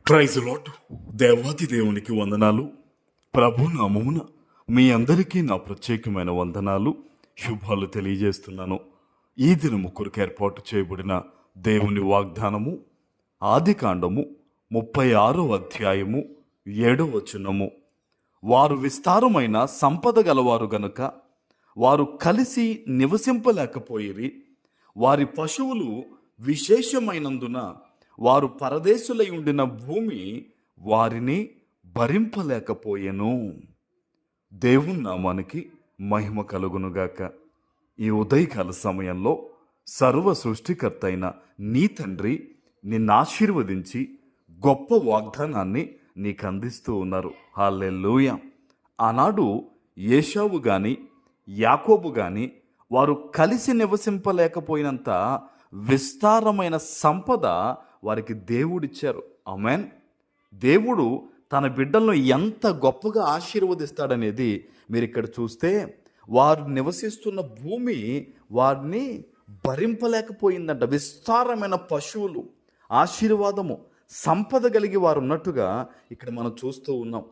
Praise lord. దేవాది దేవునికి వందనాలు. ప్రభు నామమున మీ అందరికీ నా ప్రత్యేకమైన వందనాలు, శుభాలు తెలియజేస్తున్నాను. ఈ దినము కొరకు ఏర్పాటు చేయబడిన దేవుని వాగ్దానము ఆదికాండము 36వ అధ్యాయము 7వ వచనము. వారు విస్తారమైన సంపద గలవారు గనుక వారు కలిసి నివసింపలేకపోయిరి. వారి పశువులు విశేషమైనందున వారు పరదేశులై ఉండిన భూమి వారిని భరింపలేకపోయెను. దేవుని నామానికి మహిమ కలుగునుగాక. ఈ ఉదయకాల సమయంలో సర్వ సృష్టికర్త అయిన నీ తండ్రి నిన్ను ఆశీర్వదించి గొప్ప వాగ్దానాన్ని నీకు అందిస్తూ ఉన్నారు. హల్లెలూయా. ఆనాడు ఏశావు కానీ యాకోబు కానీ వారు కలిసి నివసింపలేకపోయినంత విస్తారమైన సంపద వారికి దేవుడిచ్చారు. ఆమేన్. దేవుడు తన బిడ్డలను ఎంత గొప్పగా ఆశీర్వదిస్తాడనేది మీరు ఇక్కడ చూస్తే, వారు నివసిస్తున్న భూమి వారిని భరింపలేకపోయిందంట. విస్తారమైన పశువులు, ఆశీర్వాదము, సంపద కలిగి వారు ఉన్నట్టుగా ఇక్కడ మనం చూస్తూ ఉన్నాం.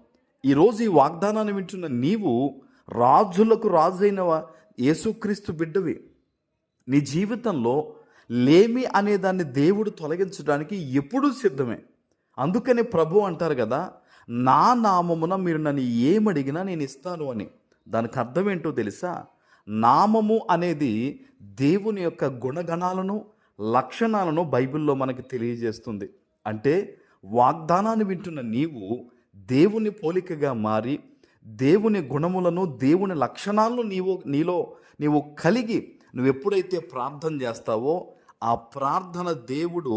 ఈరోజు ఈ వాగ్దానాన్ని వింటున్న నీవు రాజులకు రాజైన యేసుక్రీస్తు బిడ్డవి. నీ జీవితంలో లేమి అనేదాన్ని దేవుడు తొలగించడానికి ఎప్పుడూ సిద్ధమే. అందుకని ప్రభు అంటారు కదా, నా నామమున మీరు నన్ను ఏమడిగినా నేను ఇస్తాను అని. దానికి అర్థం ఏంటో తెలుసా? నామము అనేది దేవుని యొక్క గుణగణాలను, లక్షణాలను బైబిల్లో మనకి తెలియజేస్తుంది. అంటే వాగ్దానాన్ని వింటున్న నీవు దేవుని పోలికగా మారి దేవుని గుణములను, దేవుని లక్షణాలను నీవు కలిగి నువ్వు ఎప్పుడైతే ప్రార్థన చేస్తావో ఆ ప్రార్థన దేవుడు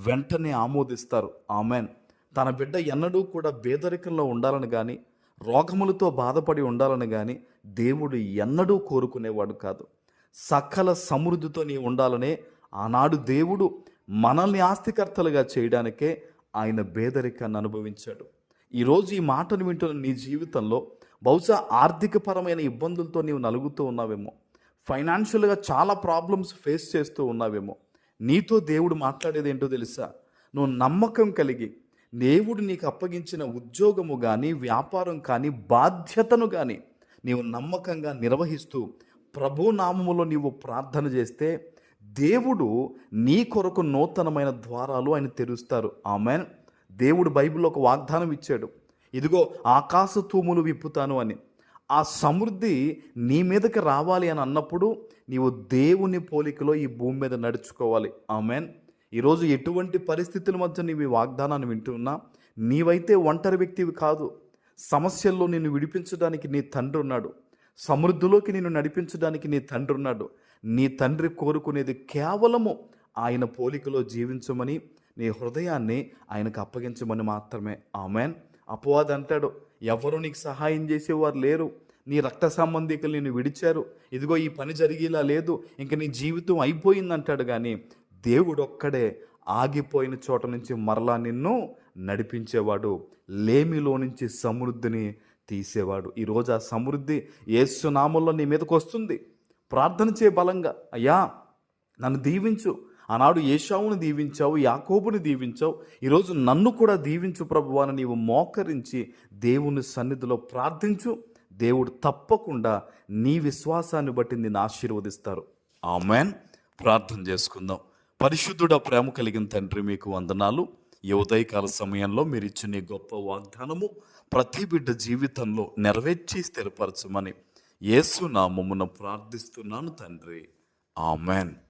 వెంటనే ఆమోదిస్తారు. ఆమెన్. తన బిడ్డ ఎన్నడూ కూడా పేదరికంలో ఉండాలని కానీ, రోగములతో బాధపడి ఉండాలని కానీ దేవుడు ఎన్నడూ కోరుకునేవాడు కాదు. సకల సమృద్ధితో నీ ఉండాలనే ఆనాడు దేవుడు మనల్ని ఆస్తికర్తలుగా చేయడానికే ఆయన పేదరికాన్ని అనుభవించాడు. ఈరోజు ఈ మాటను వింటున్న నీ జీవితంలో బహుశా ఆర్థికపరమైన ఇబ్బందులతో నీవు నలుగుతూ ఉన్నావేమో, ఫైనాన్షియల్గా చాలా ప్రాబ్లమ్స్ ఫేస్ చేస్తూ ఉన్నావేమో. నీతో దేవుడు మాట్లాడేది ఏంటో తెలుసా? నువ్వు నమ్మకం కలిగి దేవుడు నీకు అప్పగించిన ఉద్యోగము కానీ, వ్యాపారం కానీ, బాధ్యతను కానీ నీవు నమ్మకంగా నిర్వహిస్తూ ప్రభు నామములో నీవు ప్రార్థన చేస్తే దేవుడు నీ కొరకు నూతనమైన ద్వారాలు ఆయన తెరుస్తారు. ఆమెన్. దేవుడు బైబిల్లో ఒక వాగ్దానం ఇచ్చాడు, ఇదిగో ఆకాశ తూములు విప్పుతాను అని. ఆ సమృద్ధి నీ మీదకి రావాలి అని అన్నప్పుడు నీవు దేవుని పోలికలో ఈ భూమి మీద నడుచుకోవాలి. ఆమెన్. ఈరోజు ఎటువంటి పరిస్థితుల మధ్య నీవు ఈ వాగ్దానాన్ని వింటున్నా, నీవైతే ఒంటరి వ్యక్తివి కాదు. సమస్యల్లో నిన్ను విడిపించడానికి నీ తండ్రి ఉన్నాడు. సమృద్ధిలోకి నిన్ను నడిపించడానికి నీ తండ్రి ఉన్నాడు. నీ తండ్రి కోరుకునేది కేవలము ఆయన పోలికలో జీవించమని, నీ హృదయాన్ని ఆయనకు అప్పగించమని మాత్రమే. ఆమెన్. అపవాది అంటాడు, ఎవరు నీకు సహాయం చేసేవారు లేరు, నీ రక్త సంబంధికులు నిన్ను విడిచారు, ఇదిగో ఈ పని జరిగేలా లేదు, ఇంక నీ జీవితం అయిపోయిందంటాడు. కానీ దేవుడు ఒక్కడే ఆగిపోయిన చోట నుంచి మరలా నిన్ను నడిపించేవాడు, లేమిలో నుంచి సమృద్ధిని తీసేవాడు. ఈరోజు ఆ సమృద్ధి యేసు నామములో నీ మీదకి వస్తుంది. ప్రార్థన చేయ బలంగా, అయ్యా నన్ను దీవించు. ఆనాడు ఏశావును దీవించావు, యాకోబుని దీవించావు, ఈరోజు నన్ను కూడా దీవించు ప్రభువా అని నీవు మోకరించి దేవుని సన్నిధిలో ప్రార్థించు. దేవుడు తప్పకుండా నీ విశ్వాసాన్ని బట్టి నిన్ను ఆశీర్వదిస్తారు. ఆమెన్. ప్రార్థన చేసుకుందాం. పరిశుద్ధుడ, ప్రేమ కలిగిన తండ్రి, మీకు వందనాలు. ఈ ఉదయకాల సమయంలో మీరు ఇచ్చిన ఈ గొప్ప వాగ్దానము ప్రతి బిడ్డ జీవితంలో నెరవేర్చి స్థిరపరచమని యేసు నామమున ప్రార్థిస్తున్నాను తండ్రి. ఆమెన్.